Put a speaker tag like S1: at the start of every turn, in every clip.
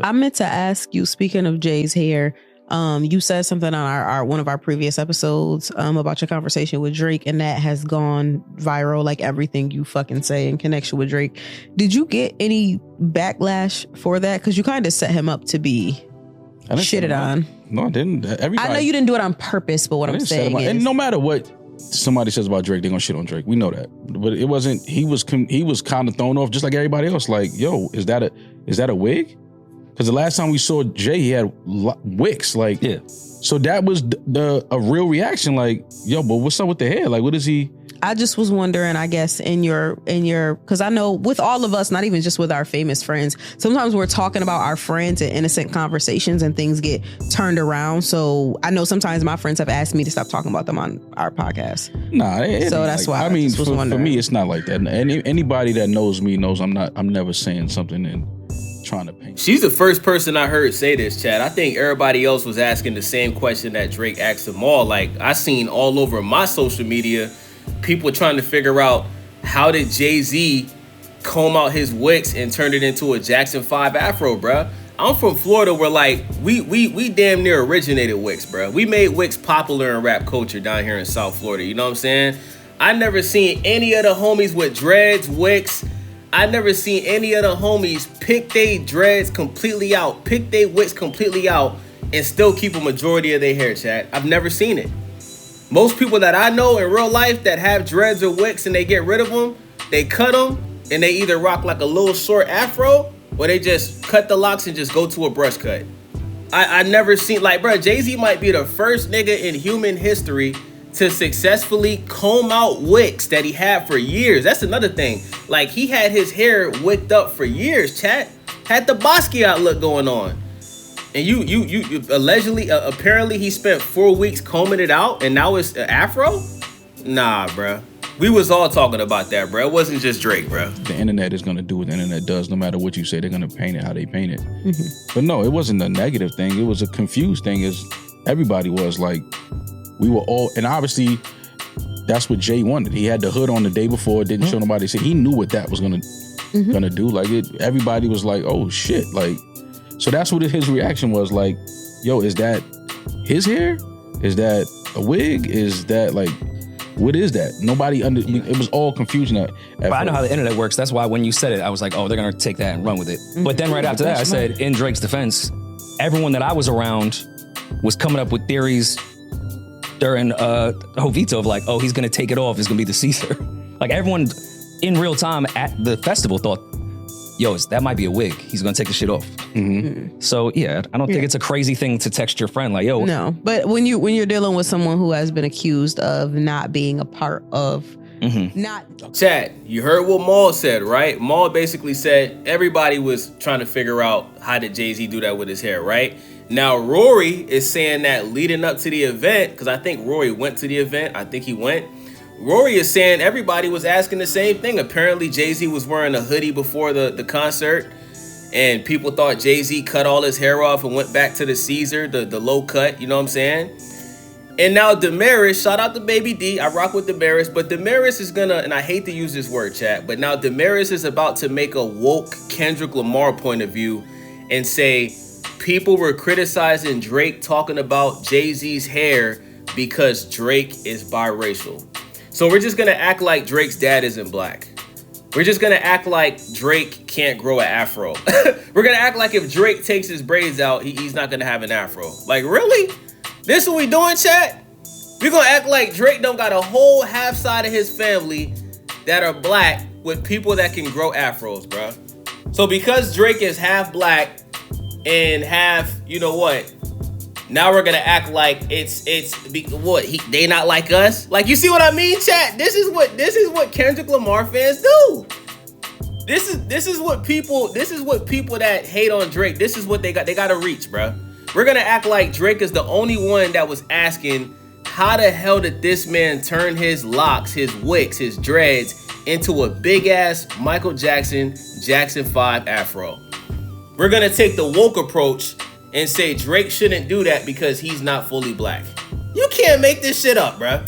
S1: I meant to ask you, speaking of Jay's hair, you said something on our one of our previous episodes about your conversation with Drake, and that has gone viral, like everything you fucking say in connection with Drake. Did you get any backlash for that? Because you kind of set him up to be shitted on.
S2: No, I didn't. Everybody,
S1: I know you didn't do it on purpose, but what I'm saying is,
S2: and no matter what somebody says about Drake, they're gonna shit on Drake. We know that, but it wasn't. He was kind of thrown off just like everybody else. Like, yo, is that a wig? Because the last time we saw Jay, he had wicks. Like, yeah. So that was a real reaction. Like, yo, but what's up with the hair? Like, what is he?
S1: I just was wondering, I guess, in your, because I know with all of us, not even just with our famous friends, sometimes we're talking about our friends in innocent conversations and things get turned around. So I know sometimes my friends have asked me to stop talking about them on our podcast.
S2: Nah,
S1: so that's
S2: like,
S1: why
S2: I mean, for me, it's not like that. Anybody that knows me knows I'm never saying something and trying to paint.
S3: She's the first person I heard say this, Chad. I think everybody else was asking the same question that Drake asked them all. Like, I seen all over my social media people trying to figure out, how did Jay-Z comb out his wicks and turn it into a Jackson 5 afro, bruh? I'm from Florida, where like we damn near originated wicks, bruh. We made wicks popular in rap culture down here in South Florida. You know what I'm saying? I never seen any of the homies with dreads, wicks. I never seen any of the homies pick they dreads completely out, pick they wicks completely out, and still keep a majority of their hair, Chad. I've never seen it. Most people that I know in real life that have dreads or wicks and they get rid of them, they cut them and they either rock like a little short afro or they just cut the locks and just go to a brush cut. I never seen, like, bro, Jay-Z might be the first nigga in human history to successfully comb out wicks that he had for years. That's another thing. Like, he had his hair wicked up for years, chat. Had the Basquiat look going on. And you allegedly, apparently he spent 4 weeks combing it out and now it's an afro? Nah, bruh. We was all talking about that, bruh. It wasn't just Drake, bruh.
S2: The internet is going to do what the internet does. No matter what you say, they're going to paint it how they paint it. Mm-hmm. But no, it wasn't a negative thing. It was a confused thing. As everybody was like, we were all, and obviously that's what Jay wanted. He had the hood on the day before, didn't show nobody. So he knew what that was gonna do. Like, everybody was like, oh shit. Like, so that's what his reaction was. Like, yo, is that his hair? Is that a wig? Is that, like, what is that? Nobody it was all confusion at
S4: but I know how the internet works. That's why when you said it, I was like, oh, they're gonna take that and run with it. But then right after that, I said, in Drake's defense, everyone that I was around was coming up with theories during Jovito of like, oh, he's gonna take it off, it's gonna be the Caesar. Like, everyone in real time at the festival thought, yo, that might be a wig. He's gonna take the shit off. Mm-hmm. So yeah, I don't think it's a crazy thing to text your friend like, yo.
S1: No, but when you're dealing with someone who has been accused of not being a part of not.
S3: Chad, you heard what Mal said, right? Mal basically said everybody was trying to figure out, how did Jay-Z do that with his hair, right? Now, Rory is saying that leading up to the event, because I think Rory went to the event. I think he went. Rory is saying everybody was asking the same thing. Apparently, Jay-Z was wearing a hoodie before the concert, and people thought Jay-Z cut all his hair off and went back to the Caesar, the low cut, you know what I'm saying? And now Damaris, shout out to Baby D. I rock with Damaris, but Damaris is gonna, and I hate to use this word, chat, but now Damaris is about to make a woke Kendrick Lamar point of view and say, people were criticizing Drake talking about Jay-Z's hair because Drake is biracial. So we're just gonna act like Drake's dad isn't black. We're just gonna act like Drake can't grow an afro. We're gonna act like if Drake takes his braids out, he's not gonna have an afro. Like, really? This what we doing, chat? We're gonna act like Drake don't got a whole half side of his family that are black with people that can grow afros, bruh. So because Drake is half black and half, you know what? Now we're gonna act like they not like us? Like, you see what I mean, chat? This is what Kendrick Lamar fans do. This is what people that hate on Drake, this is what they gotta reach, bro. We're gonna act like Drake is the only one that was asking, how the hell did this man turn his locks, his wicks, his dreads into a big ass Michael Jackson 5 afro? We're gonna take the woke approach and say Drake shouldn't do that because he's not fully black. You can't make this shit up, bruh.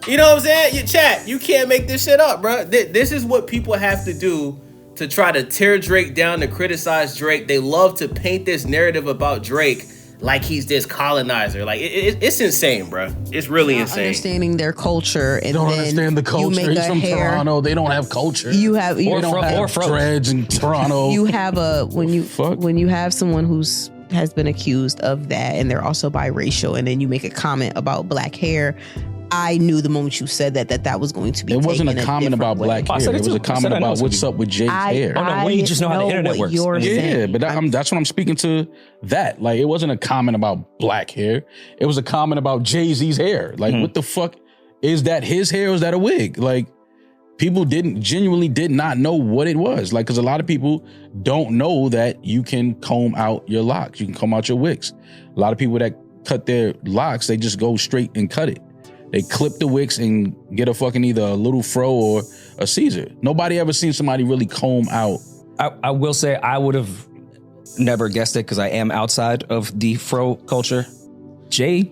S3: You know what I'm saying? Chat, you can't make this shit up, bruh. This is what people have to do to try to tear Drake down, to criticize Drake. They love to paint this narrative about Drake like he's this colonizer. Like it's insane, bro. It's really insane.
S1: Understanding their culture and
S2: don't
S1: then
S2: understand the culture.
S1: You make
S2: He's from Toronto. They don't have culture.
S1: You have
S2: they don't have dreads in Toronto.
S1: You have when you have someone has been accused of that, and they're also biracial, and then you make a comment about black hair. I knew the moment you said that was going to be.
S2: It wasn't a comment about black hair. It was a comment about what's up with Jay's hair.
S4: Oh no, we just know how the internet works.
S2: Yeah, but that's what I'm speaking to. That like it wasn't a comment about black hair. It was a comment about Jay-Z's hair. Like what the fuck is that? His hair or is that a wig? Like people genuinely did not know what it was. Like because a lot of people don't know that you can comb out your locks. You can comb out your wigs. A lot of people that cut their locks, they just go straight and cut it. They clip the wicks and get a fucking either a little fro or a Caesar. Nobody ever seen somebody really comb out.
S4: I will say I would have never guessed it because I am outside of the fro culture. Jay.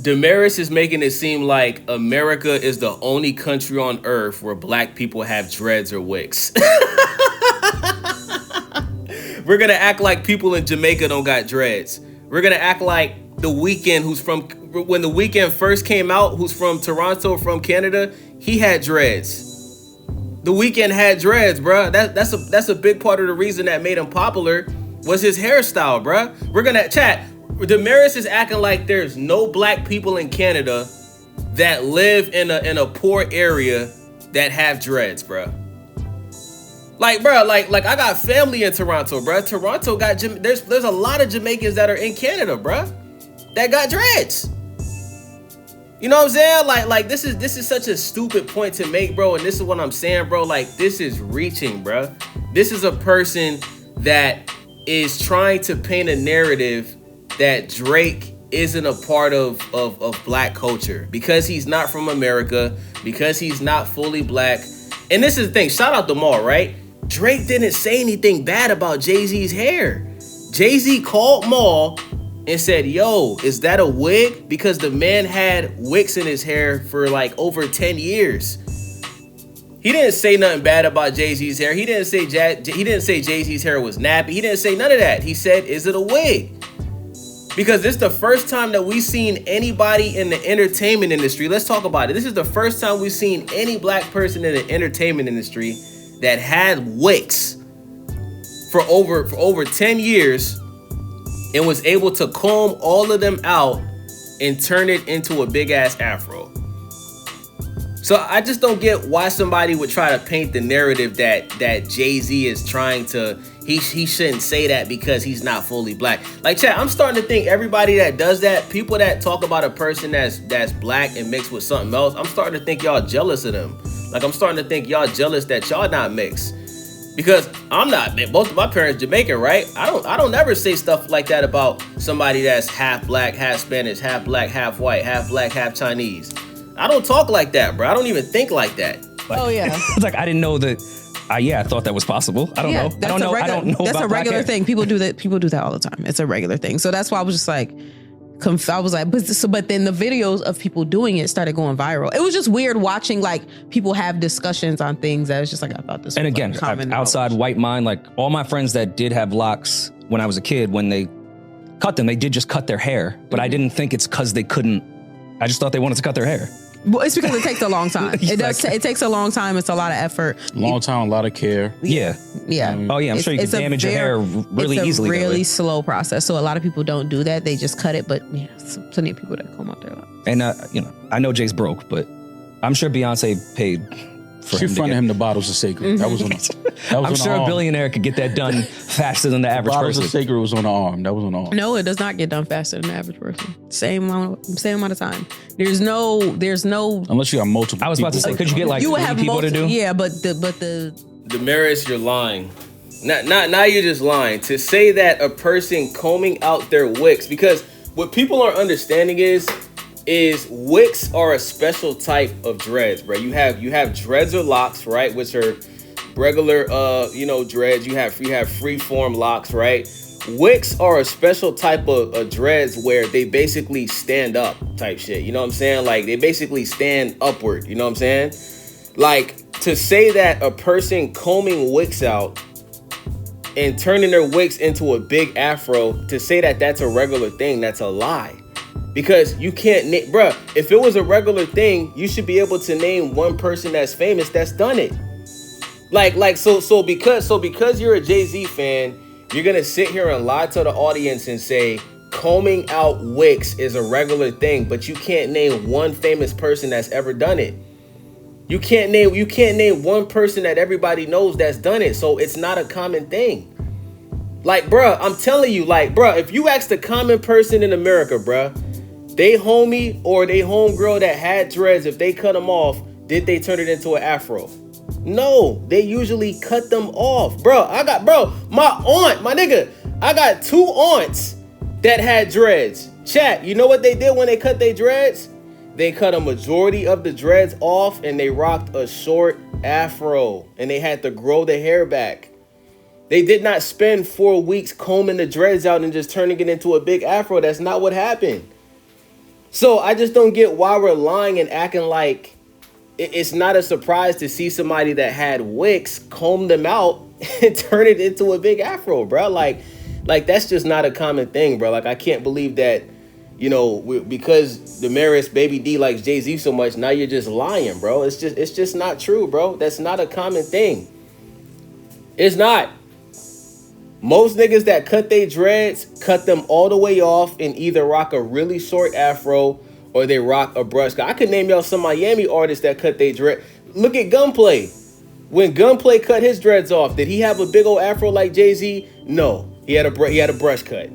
S3: Damaris is making it seem like America is the only country on earth where black people have dreads or wigs. We're going to act like people in Jamaica don't got dreads. We're going to act like The Weeknd, when The Weeknd first came out, who's from Toronto, from Canada, he had dreads. The Weeknd had dreads, bruh. That's a big part of the reason that made him popular was his hairstyle, bruh. We're gonna chat. Damaris is acting like there's no black people in Canada that live in a poor area that have dreads, bruh. Like, bro, like I got family in Toronto, bro. Toronto got there's a lot of Jamaicans that are in Canada, bro, that got dreads. You know what I'm saying? Like this is such a stupid point to make, bro. And this is what I'm saying, bro. Like this is reaching, bro. This is a person that is trying to paint a narrative that Drake isn't a part of black culture because he's not from America, because he's not fully black. And this is the thing. Shout out to Mal, right? Drake didn't say anything bad about Jay-Z's hair. Jay-Z called Mal and said, yo, is that a wig? Because the man had wigs in his hair for like over 10 years. He didn't say nothing bad about Jay-Z's hair. He didn't say Jay-Z's hair was nappy. He didn't say none of that. He said, is it a wig? Because this is the first time that we've seen anybody in the entertainment industry. Let's talk about it. This is the first time we've seen any black person in the entertainment industry that had wigs for over 10 years and was able to comb all of them out and turn it into a big ass afro. So I just don't get why somebody would try to paint the narrative that Jay-Z is trying to, he shouldn't say that because he's not fully black. Like, chat, I'm starting to think everybody that does that, people that talk about a person that's black and mixed with something else, I'm starting to think y'all jealous of them. Like, I'm starting to think y'all jealous that y'all not mixed. Because I'm not, both of my parents Jamaican, right? I don't never say stuff like that about somebody that's half black, half Spanish, half black, half white, half black, half Chinese. I don't talk like that, bro. I don't even think like that.
S4: Like,
S1: oh yeah.
S4: It's like I didn't know that. I thought that was possible. I don't know. I don't know.
S1: That's
S4: about
S1: a regular
S4: black
S1: thing. People do that. People do that all the time. It's a regular thing. So that's why I was just like, I was like, but then the videos of people doing it started going viral. It was just weird watching like people have discussions on things that was just like, I thought this.
S4: And
S1: was
S4: again,
S1: like common
S4: outside
S1: knowledge.
S4: white mind, like all my friends that did have locks when I was a kid, when they cut them, they did just cut their hair. But I didn't think it's because they couldn't. I just thought they wanted to cut their hair.
S1: Well, it's because it takes a long time. It does. It takes a long time. It's a lot of effort.
S2: Long time, a lot of care.
S4: Yeah.
S1: Yeah.
S4: Oh yeah, I'm sure you can damage your hair really easily.
S1: It's a really slow process. So a lot of people don't do that. They just cut it. But yeah, plenty of people that comb out their locks.
S4: And I know Jay's broke, but I'm sure Beyonce paid for
S2: She
S4: him.
S2: fronted him the bottles of Sacred. That was on.
S4: I'm sure a billionaire could get that done faster than the average
S2: Bottles
S4: person.
S2: of Sacred was on the arm. That was on the arm.
S1: No, it does not get done faster than the average person. Same amount of time. There's no.
S2: Unless you got multiple.
S4: I was about to say, could you get like
S1: You would
S4: 3
S1: have
S4: people to do?
S1: Yeah, but the.
S3: Damaris, you're lying. Now you're just lying. To say that a person combing out their wicks, because what people are understanding is wicks are a special type of dreads, bro. You have dreads or locks, right, which are regular dreads. You have free form locks, right? Wicks are a special type of dreads where they basically stand up type shit. You know what I'm saying? Like they basically stand upward. You know what I'm saying? Like to say that a person combing wicks out and turning their wicks into a big afro, to say that that's a regular thing, that's a lie. Because you can't, bruh, if it was a regular thing, you should be able to name one person that's famous that's done it. So because you're a Jay-Z fan, you're gonna sit here and lie to the audience and say combing out wicks is a regular thing, but you can't name one famous person that's ever done it. You can't name one person that everybody knows that's done it, so it's not a common thing. Like, bruh, I'm telling you, like, bruh, if you ask the common person in America, bruh, they homie or they homegirl that had dreads, if they cut them off, did they turn it into an afro? No, they usually cut them off. My aunt, my nigga, I got 2 aunts that had dreads. Chat, you know what they did when they cut their dreads? They cut a majority of the dreads off and they rocked a short afro and they had to grow the hair back. They did not spend 4 weeks combing the dreads out and just turning it into a big afro. That's not what happened. So I just don't get why we're lying and acting like it's not a surprise to see somebody that had wicks comb them out and turn it into a big afro, bro. Like that's just not a common thing, bro. Like, I can't believe that, you know, because Damaris Baby D likes Jay-Z so much, now you're just lying, bro. It's just not true, bro. That's not a common thing. It's not. Most niggas that cut their dreads cut them all the way off and either rock a really short afro or they rock a brush cut. I could name y'all some Miami artists that cut their dread. Look at Gunplay. When Gunplay cut his dreads off, did he have a big old afro like Jay-Z? No, he had a brush cut.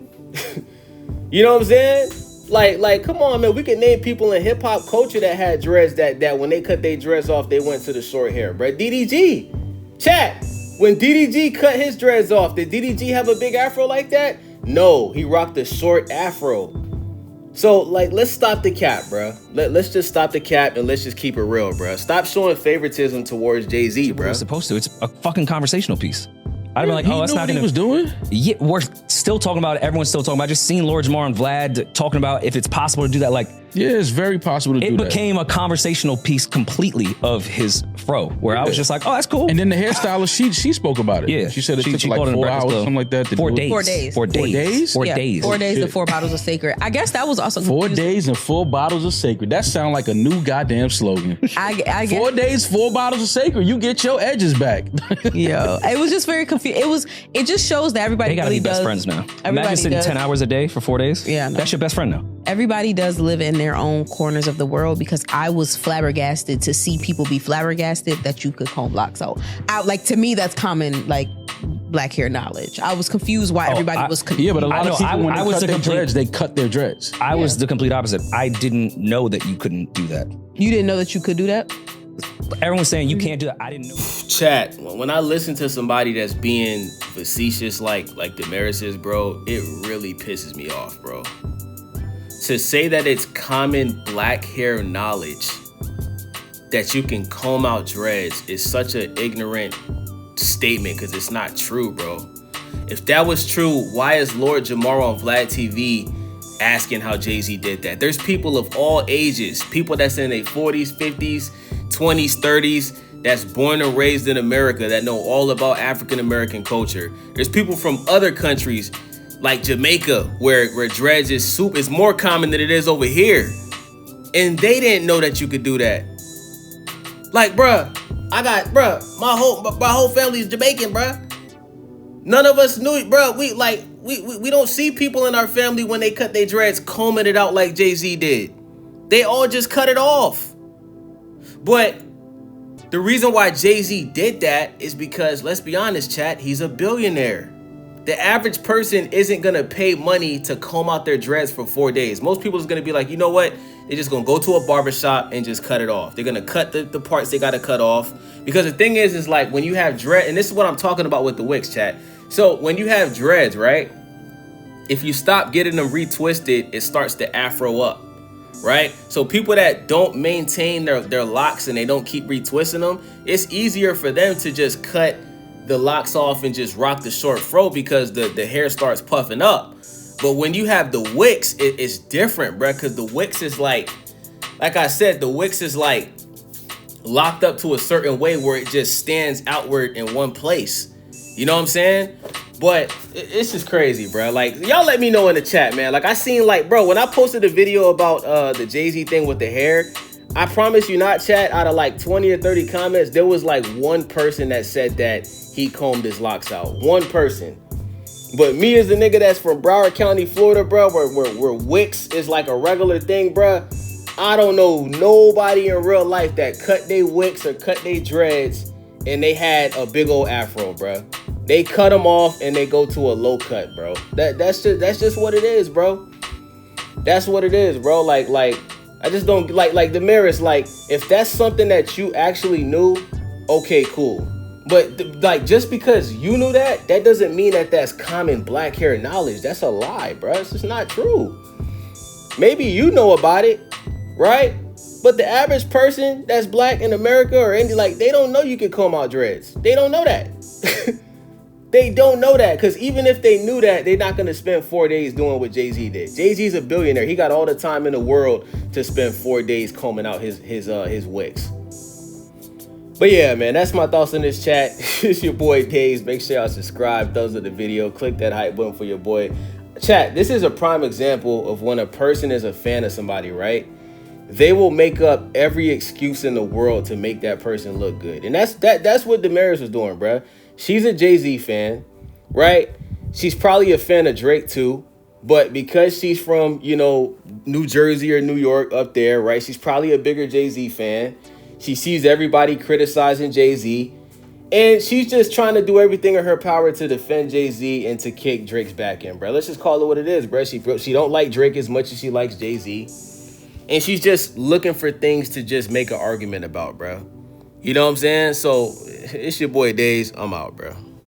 S3: You know what I'm saying? Like, come on, man. We can name people in hip hop culture that had dreads that when they cut their dreads off, they went to the short hair, bro. DDG, chat. When DDG cut his dreads off, did DDG have a big afro like that? No, he rocked a short afro. So, like, let's stop the cap, bro. Let's just stop the cap and let's just keep it real, bro. Stop showing favoritism towards Jay-Z, bro.
S4: It's supposed to. It's a fucking conversational piece. I'd be like, oh, that's not gonna.
S2: He was doing.
S4: Yeah, we're still talking about it. Everyone's still talking about it. I just seen Lord Jamar and Vlad talking about if it's possible to do that. Like,
S2: yeah, it's very possible to do that. It
S4: became a conversational piece completely of his fro, where I was just like, oh, that's cool.
S2: And then the hairstylist, she spoke about it.
S4: Yeah,
S2: she said it took like 4 hours, something like that.
S4: 4 days.
S1: 4 days.
S4: 4 days. 4
S1: yeah,
S4: days.
S1: 4 days and 4 bottles of Sacred. I guess that was also
S2: 4 days and 4 bottles of Sacred. That sounds like a new goddamn slogan.
S1: I guess
S2: 4 days, 4 bottles of Sacred. You get your edges back.
S1: Yo, it was just very confused. It just shows that everybody
S4: they gotta
S1: really
S4: be best
S1: does,
S4: friends now. Imagine sitting 10 hours a day for 4 days.
S1: Yeah, no.
S4: That's your best friend now.
S1: Everybody does live in their own corners of the world, because I was flabbergasted to see people be flabbergasted that you could comb locks out. Like, to me, that's common, like, black hair knowledge. I was confused why everybody was confused.
S2: Yeah, but a lot of people, when they cut their dreads, they cut their dreads.
S4: I was the complete opposite. I didn't know that you couldn't do that.
S1: You didn't know that you could do that?
S4: Everyone's saying you can't do that. I didn't know.
S3: Chat, when I listen to somebody that's being facetious like Damaris is, bro, it really pisses me off, bro. To say that it's common black hair knowledge that you can comb out dreads is such an ignorant statement, because it's not true, bro. If that was true, why is Lord Jamar on Vlad TV asking how Jay-Z did that? There's people of all ages, people that's in their 40s, 50s, 20s, 30s, that's born and raised in America, that know all about African American culture. There's people from other countries like Jamaica, where dreads is more common than it is over here, and they didn't know that you could do that. Like, bruh, my whole family is Jamaican, bruh. None of us knew it, bruh. We don't see people in our family when they cut their dreads combing it out like Jay-Z did. They all just cut it off. But the reason why Jay-Z did that is because, let's be honest, chat, he's a billionaire. The average person isn't gonna pay money to comb out their dreads for 4 days. Most people is gonna be like, you know what? They're just gonna go to a barbershop and just cut it off. They're gonna cut the parts they gotta cut off. Because the thing is like, when you have dread, and this is what I'm talking about with the wicks, chat. So when you have dreads, right? If you stop getting them retwisted, it starts to afro up, right? So people that don't maintain their locks and they don't keep retwisting them, it's easier for them to just cut the locks off and just rock the short fro, because the hair starts puffing up. But when you have the wicks, it's different, bruh, because the wicks is like I said, the wicks is like locked up to a certain way where it just stands outward in one place. You know what I'm saying? But it's just crazy, bro. Like, y'all let me know in the chat, man. Like, I seen, like, bro, when I posted a video about the Jay-Z thing with the hair, I promise you not, chat, out of like 20 or 30 comments, there was like one person that said that he combed his locks out. One person. But me as the nigga that's from Broward County, Florida, bro, where wicks is like a regular thing, bro, I don't know nobody in real life that cut they wicks or cut they dreads and they had a big old afro, bro. They cut them off and they go to a low cut, bro. That's just what it is, bro. That's what it is, bro. Like I just don't like Damaris. Like, if that's something that you actually knew, okay, cool. But like, just because you knew that doesn't mean that that's common black hair knowledge. That's a lie, bro. It's just not true. Maybe you know about it, right? But the average person that's black in America or India, like, they don't know you can comb out dreads. They don't know that. They don't know that, because even if they knew that, they're not going to spend 4 days doing what Jay-Z did. Jay-Z's a billionaire. He got all the time in the world to spend 4 days combing out his wicks. But yeah, man, that's my thoughts on this chat. It's your boy Daze. Make sure y'all subscribe, thumbs up the video, click that hype button for your boy. Chat, this is a prime example of when a person is a fan of somebody, right? They will make up every excuse in the world to make that person look good. And that's what Damaris was doing, bruh. She's a Jay-Z fan, right? She's probably a fan of Drake too, but because she's from, you know, New Jersey or New York up there, right? She's probably a bigger Jay-Z fan. She sees everybody criticizing Jay-Z, and she's just trying to do everything in her power to defend Jay-Z and to kick Drake's back in, bro. Let's just call it what it is, bro. She don't like Drake as much as she likes Jay-Z, and she's just looking for things to just make an argument about, bro. You know what I'm saying? So it's your boy Daze. I'm out, bro.